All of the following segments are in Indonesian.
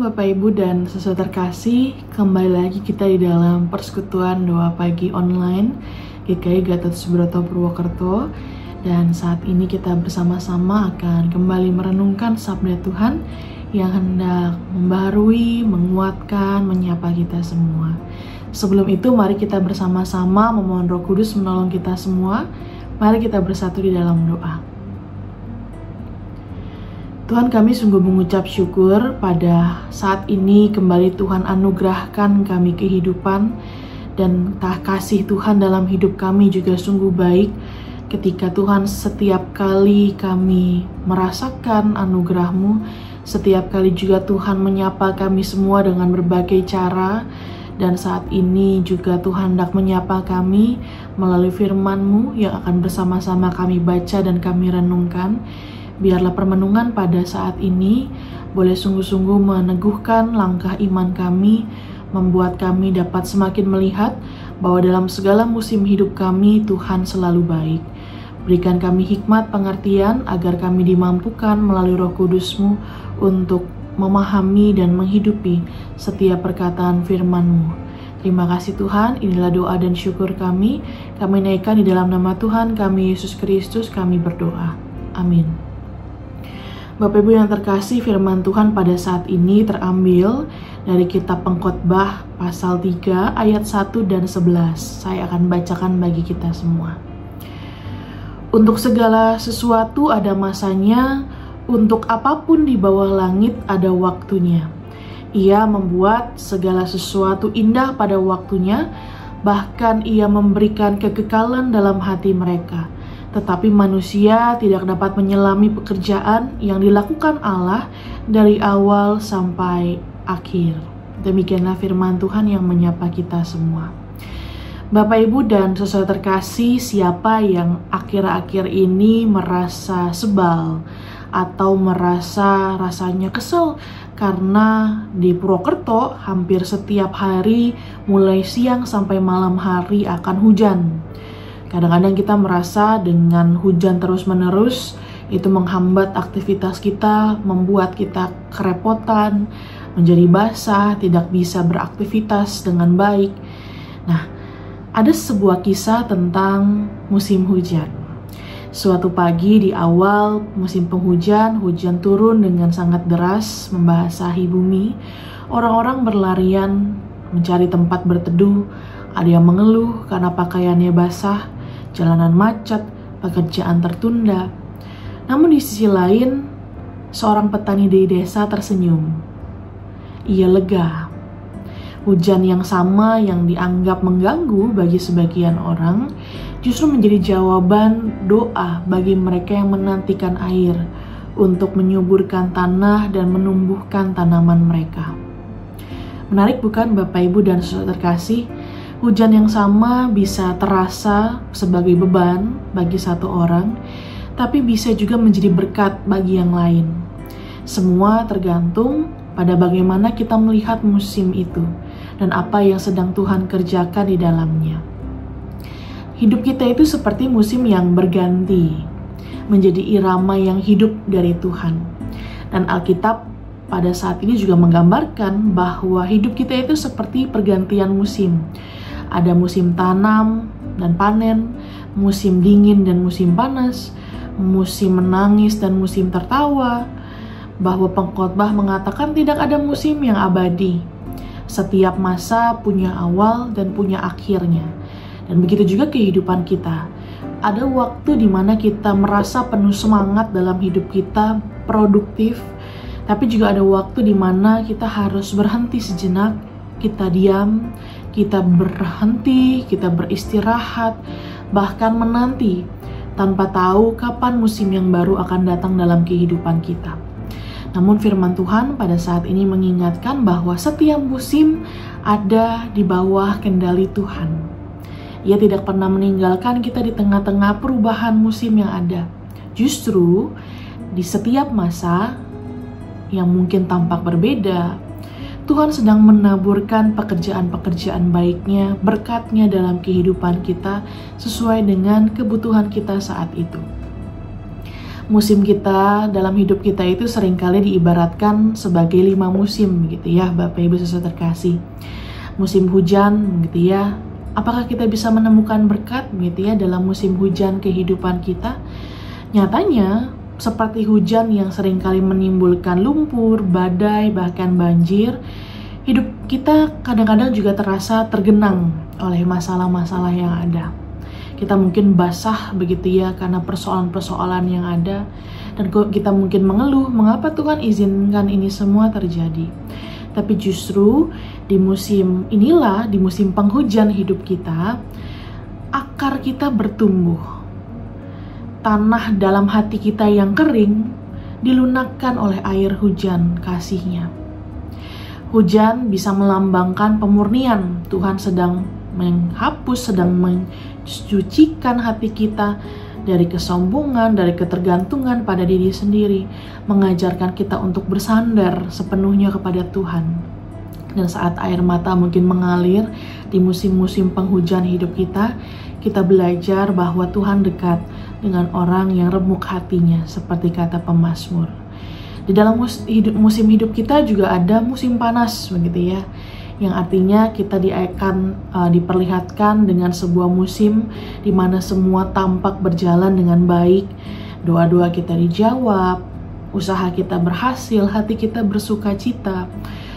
Bapak Ibu dan saudara terkasih, kembali lagi kita di dalam persekutuan doa pagi online GKI Gatot Subroto Purwokerto. Dan saat ini kita bersama-sama akan kembali merenungkan sabda Tuhan yang hendak membaharui, menguatkan, menyapa kita semua. Sebelum itu mari kita bersama-sama memohon Roh Kudus menolong kita semua. Mari kita bersatu di dalam doa. Tuhan, kami sungguh mengucap syukur pada saat ini kembali Tuhan anugerahkan kami kehidupan, dan kasih Tuhan dalam hidup kami juga sungguh baik ketika Tuhan setiap kali kami merasakan anugerah-Mu, setiap kali juga Tuhan menyapa kami semua dengan berbagai cara. Dan saat ini juga Tuhan hendak menyapa kami melalui firman-Mu yang akan bersama-sama kami baca dan kami renungkan. Biarlah permenungan pada saat ini boleh sungguh-sungguh meneguhkan langkah iman kami, membuat kami dapat semakin melihat bahwa dalam segala musim hidup kami Tuhan selalu baik. Berikan kami hikmat pengertian agar kami dimampukan melalui Roh Kudus-Mu untuk memahami dan menghidupi setiap perkataan firman-Mu. Terima kasih Tuhan, inilah doa dan syukur kami. Kami naikkan di dalam nama Tuhan kami Yesus Kristus kami berdoa. Amin. Bapak Ibu yang terkasih, firman Tuhan pada saat ini terambil dari kitab Pengkhotbah pasal 3 ayat 1 dan 11. Saya akan bacakan bagi kita semua. Untuk segala sesuatu ada masanya, untuk apapun di bawah langit ada waktunya. Ia membuat segala sesuatu indah pada waktunya, bahkan ia memberikan kekekalan dalam hati mereka. Tetapi manusia tidak dapat menyelami pekerjaan yang dilakukan Allah dari awal sampai akhir. Demikianlah firman Tuhan yang menyapa kita semua. Bapak Ibu dan saudara terkasih, siapa yang akhir-akhir ini merasa sebal atau merasa rasanya kesel karena di Purwokerto hampir setiap hari mulai siang sampai malam hari akan hujan. Kadang-kadang kita merasa dengan hujan terus-menerus itu menghambat aktivitas kita, membuat kita kerepotan, menjadi basah, tidak bisa beraktivitas dengan baik. Nah, ada sebuah kisah tentang musim hujan. Suatu pagi di awal musim penghujan, hujan turun dengan sangat deras, membasahi bumi. Orang-orang berlarian mencari tempat berteduh, ada yang mengeluh karena pakaiannya basah, jalanan macet, pekerjaan tertunda. Namun di sisi lain, seorang petani di desa tersenyum. Ia lega. Hujan yang sama yang dianggap mengganggu bagi sebagian orang justru menjadi jawaban doa bagi mereka yang menantikan air untuk menyuburkan tanah dan menumbuhkan tanaman mereka. Menarik bukan Bapak Ibu dan saudara terkasih? Hujan yang sama bisa terasa sebagai beban bagi satu orang, tapi bisa juga menjadi berkat bagi yang lain. Semua tergantung pada bagaimana kita melihat musim itu dan apa yang sedang Tuhan kerjakan di dalamnya. Hidup kita itu seperti musim yang berganti, menjadi irama yang hidup dari Tuhan. Dan Alkitab pada saat ini juga menggambarkan bahwa hidup kita itu seperti pergantian musim. Ada musim tanam dan panen, musim dingin dan musim panas, musim menangis dan musim tertawa. Bahwa Pengkhotbah mengatakan tidak ada musim yang abadi. Setiap masa punya awal dan punya akhirnya. Dan begitu juga kehidupan kita. Ada waktu di mana kita merasa penuh semangat dalam hidup kita, produktif. Tapi juga ada waktu di mana kita harus berhenti sejenak, kita diam, kita berhenti, kita beristirahat, bahkan menanti tanpa tahu kapan musim yang baru akan datang dalam kehidupan kita. Namun firman Tuhan pada saat ini mengingatkan bahwa setiap musim ada di bawah kendali Tuhan. Ia tidak pernah meninggalkan kita di tengah-tengah perubahan musim yang ada. Justru di setiap masa yang mungkin tampak berbeda, Tuhan sedang menaburkan pekerjaan-pekerjaan baiknya, berkatnya dalam kehidupan kita sesuai dengan kebutuhan kita saat itu. Musim kita dalam hidup kita itu seringkali diibaratkan sebagai 5 musim gitu ya, Bapak Ibu saudara terkasih. Musim hujan gitu ya. Apakah kita bisa menemukan berkat gitu ya dalam musim hujan kehidupan kita? Nyatanya seperti hujan yang seringkali menimbulkan lumpur, badai, bahkan banjir, hidup kita kadang-kadang juga terasa tergenang oleh masalah-masalah yang ada. Kita mungkin basah begitu ya karena persoalan-persoalan yang ada, dan kita mungkin mengeluh mengapa Tuhan izinkan ini semua terjadi. Tapi justru di musim inilah, di musim penghujan hidup kita, akar kita bertumbuh. Tanah dalam hati kita yang kering dilunakkan oleh air hujan kasih-Nya. Hujan bisa melambangkan pemurnian. Tuhan sedang menghapus, sedang mencucikan hati kita dari kesombongan, dari ketergantungan pada diri sendiri, mengajarkan kita untuk bersandar sepenuhnya kepada Tuhan. Dan saat air mata mungkin mengalir di musim-musim penghujan hidup kita, kita belajar bahwa Tuhan dekat dengan orang yang remuk hatinya, seperti kata pemazmur. Di dalam musim hidup kita juga ada musim panas begitu ya, yang artinya kita diperlihatkan dengan sebuah musim di mana semua tampak berjalan dengan baik, doa-doa kita dijawab, usaha kita berhasil, hati kita bersuka cita.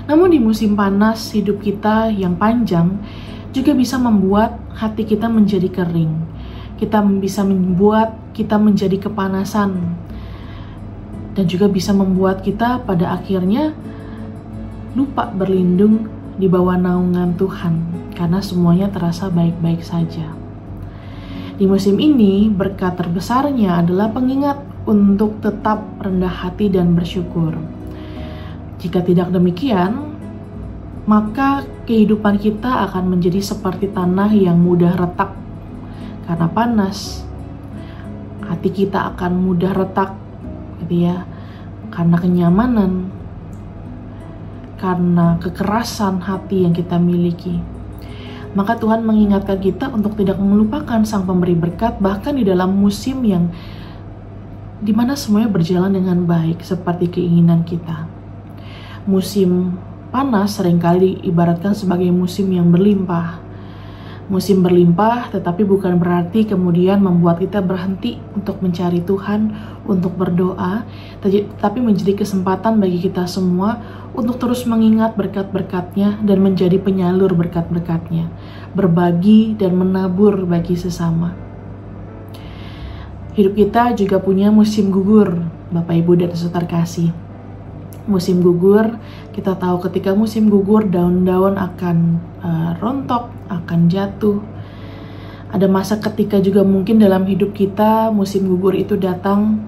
Namun di musim panas hidup kita yang panjang juga bisa membuat hati kita menjadi kering. Kita bisa membuat kita menjadi kepanasan, dan juga bisa membuat kita pada akhirnya lupa berlindung di bawah naungan Tuhan, karena semuanya terasa baik-baik saja. Di musim ini, berkat terbesarnya adalah pengingat untuk tetap rendah hati dan bersyukur. Jika tidak demikian, maka kehidupan kita akan menjadi seperti tanah yang mudah retak karena panas. Hati kita akan mudah retak gitu ya, karena kenyamanan, karena kekerasan hati yang kita miliki. Maka Tuhan mengingatkan kita untuk tidak melupakan Sang Pemberi berkat, bahkan di dalam musim yang dimana semuanya berjalan dengan baik seperti keinginan kita. Musim panas seringkali diibaratkan sebagai musim yang berlimpah. Musim berlimpah tetapi bukan berarti kemudian membuat kita berhenti untuk mencari Tuhan, untuk berdoa, tapi menjadi kesempatan bagi kita semua untuk terus mengingat berkat-berkat-Nya dan menjadi penyalur berkat-berkat-Nya, berbagi dan menabur bagi sesama. Hidup kita juga punya musim gugur, Bapak Ibu dan saudara kasih. Musim gugur, kita tahu ketika musim gugur daun-daun akan rontok, akan jatuh. Ada masa ketika juga mungkin dalam hidup kita musim gugur itu datang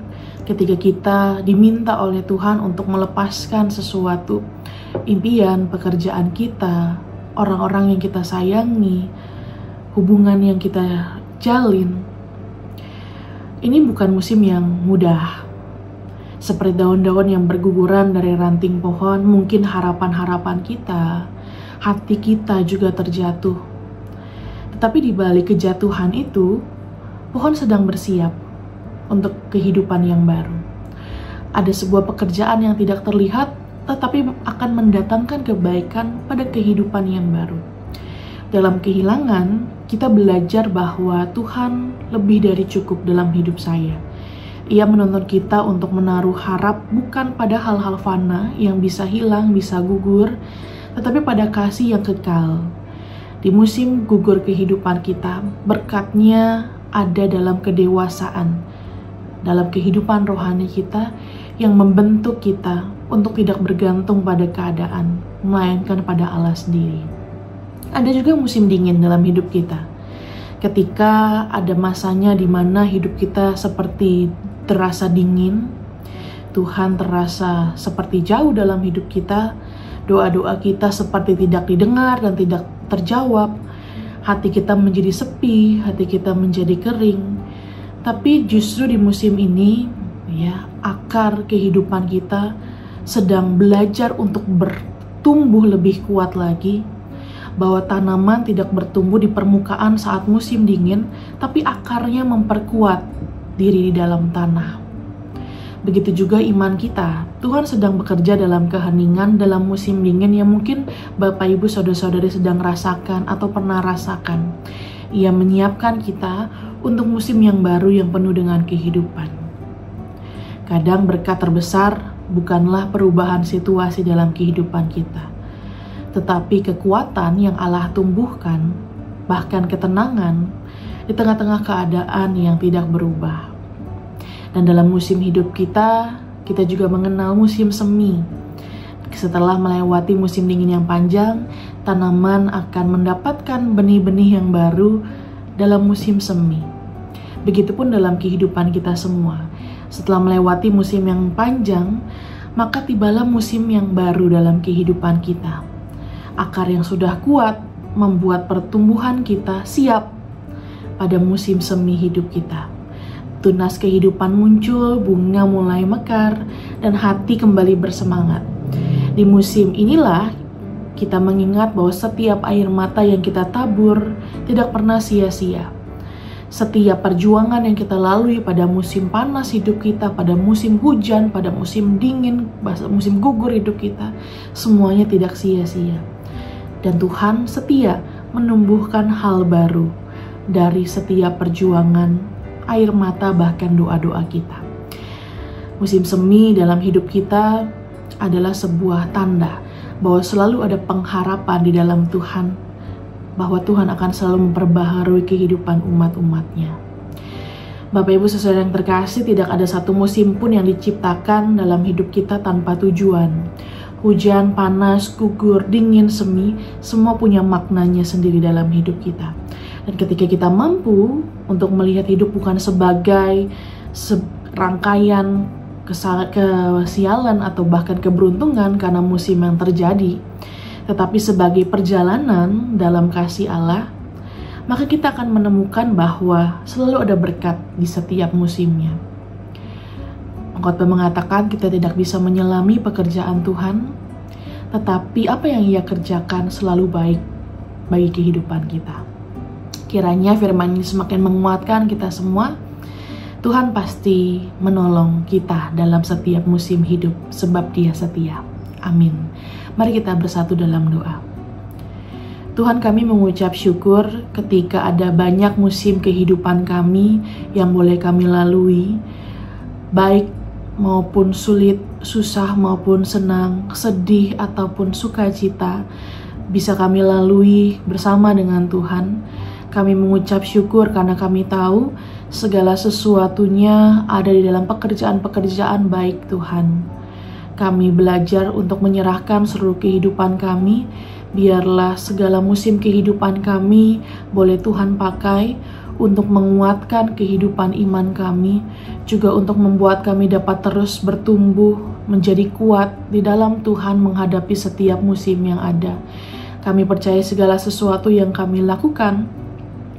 ketika kita diminta oleh Tuhan untuk melepaskan sesuatu, impian, pekerjaan kita, orang-orang yang kita sayangi, hubungan yang kita jalin. Ini bukan musim yang mudah. Seperti daun-daun yang berguguran dari ranting pohon, mungkin harapan-harapan kita, hati kita juga terjatuh. Tetapi di balik kejatuhan itu, pohon sedang bersiap untuk kehidupan yang baru. Ada sebuah pekerjaan yang tidak terlihat, tetapi akan mendatangkan kebaikan pada kehidupan yang baru. Dalam kehilangan, kita belajar bahwa Tuhan lebih dari cukup dalam hidup saya. Ia menuntun kita untuk menaruh harap bukan pada hal-hal fana yang bisa hilang, bisa gugur, tetapi pada kasih yang kekal. Di musim gugur kehidupan kita, berkat-Nya ada dalam kedewasaan, dalam kehidupan rohani kita yang membentuk kita untuk tidak bergantung pada keadaan, melainkan pada Allah sendiri. Ada juga musim dingin dalam hidup kita. Ketika ada masanya di mana hidup kita seperti terasa dingin, Tuhan terasa seperti jauh dalam hidup kita, doa-doa kita seperti tidak didengar dan tidak terjawab, hati kita menjadi sepi, hati kita menjadi kering. Tapi justru di musim ini, ya, akar kehidupan kita sedang belajar untuk bertumbuh lebih kuat lagi, bahwa tanaman tidak bertumbuh di permukaan saat musim dingin, tapi akarnya memperkuat diri di dalam tanah. Begitu juga iman kita. Tuhan sedang bekerja dalam keheningan, dalam musim dingin yang mungkin Bapak Ibu Saudara-saudari sedang rasakan atau pernah rasakan. Ia menyiapkan kita untuk musim yang baru yang penuh dengan kehidupan. Kadang berkat terbesar bukanlah perubahan situasi dalam kehidupan kita, tetapi kekuatan yang Allah tumbuhkan, bahkan ketenangan di tengah-tengah keadaan yang tidak berubah. Dan dalam musim hidup kita juga mengenal musim semi. Setelah melewati musim dingin yang panjang, tanaman akan mendapatkan benih-benih yang baru dalam musim semi. Begitupun dalam kehidupan kita semua. Setelah melewati musim yang panjang, maka tibalah musim yang baru dalam kehidupan kita. Akar yang sudah kuat membuat pertumbuhan kita siap pada musim semi hidup kita. Tunas kehidupan muncul, bunga mulai mekar, dan hati kembali bersemangat. Di musim inilah kita mengingat bahwa setiap air mata yang kita tabur tidak pernah sia-sia. Setiap perjuangan yang kita lalui pada musim panas hidup kita, pada musim hujan, pada musim dingin, musim gugur hidup kita, semuanya tidak sia-sia. Dan Tuhan setia menumbuhkan hal baru dari setiap perjuangan, air mata, bahkan doa-doa kita. Musim semi dalam hidup kita adalah sebuah tanda bahwa selalu ada pengharapan di dalam Tuhan, bahwa Tuhan akan selalu memperbaharui kehidupan umat-umatnya. Bapak Ibu Saudara yang terkasih, tidak ada satu musim pun yang diciptakan dalam hidup kita tanpa tujuan. Hujan, panas, gugur, dingin, semi, semua punya maknanya sendiri dalam hidup kita. Dan ketika kita mampu untuk melihat hidup bukan sebagai rangkaian kesialan atau bahkan keberuntungan karena musim yang terjadi, tetapi sebagai perjalanan dalam kasih Allah, maka kita akan menemukan bahwa selalu ada berkat di setiap musimnya. Pengkhotbah mengatakan kita tidak bisa menyelami pekerjaan Tuhan, tetapi apa yang Ia kerjakan selalu baik bagi kehidupan kita. Kiranya firman ini semakin menguatkan kita semua. Tuhan pasti menolong kita dalam setiap musim hidup, sebab Dia setia. Amin. Mari kita bersatu dalam doa. Tuhan, kami mengucap syukur ketika ada banyak musim kehidupan kami yang boleh kami lalui, baik maupun sulit, susah maupun senang, sedih ataupun sukacita, bisa kami lalui bersama dengan Tuhan. Kami mengucap syukur karena kami tahu segala sesuatunya ada di dalam pekerjaan-pekerjaan baik Tuhan. Kami belajar untuk menyerahkan seluruh kehidupan kami. Biarlah segala musim kehidupan kami boleh Tuhan pakai untuk menguatkan kehidupan iman kami, juga untuk membuat kami dapat terus bertumbuh menjadi kuat di dalam Tuhan menghadapi setiap musim yang ada. Kami percaya segala sesuatu yang kami lakukan,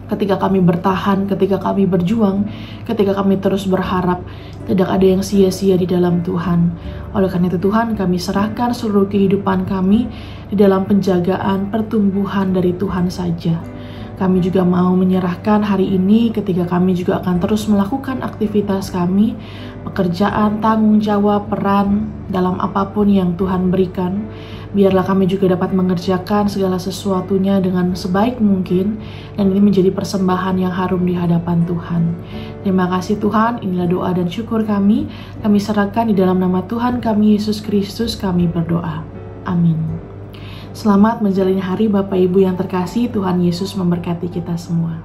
ketika kami bertahan, ketika kami berjuang, ketika kami terus berharap, tidak ada yang sia-sia di dalam Tuhan. Oleh karena itu Tuhan, kami serahkan seluruh kehidupan kami di dalam penjagaan pertumbuhan dari Tuhan saja. Kami juga mau menyerahkan hari ini ketika kami juga akan terus melakukan aktivitas kami, pekerjaan, tanggung jawab, peran dalam apapun yang Tuhan berikan. Biarlah kami juga dapat mengerjakan segala sesuatunya dengan sebaik mungkin, dan ini menjadi persembahan yang harum di hadapan Tuhan. Terima kasih Tuhan, inilah doa dan syukur kami. Kami serahkan di dalam nama Tuhan kami Yesus Kristus kami berdoa. Amin. Selamat menjalani hari Bapak Ibu yang terkasih. Tuhan Yesus memberkati kita semua.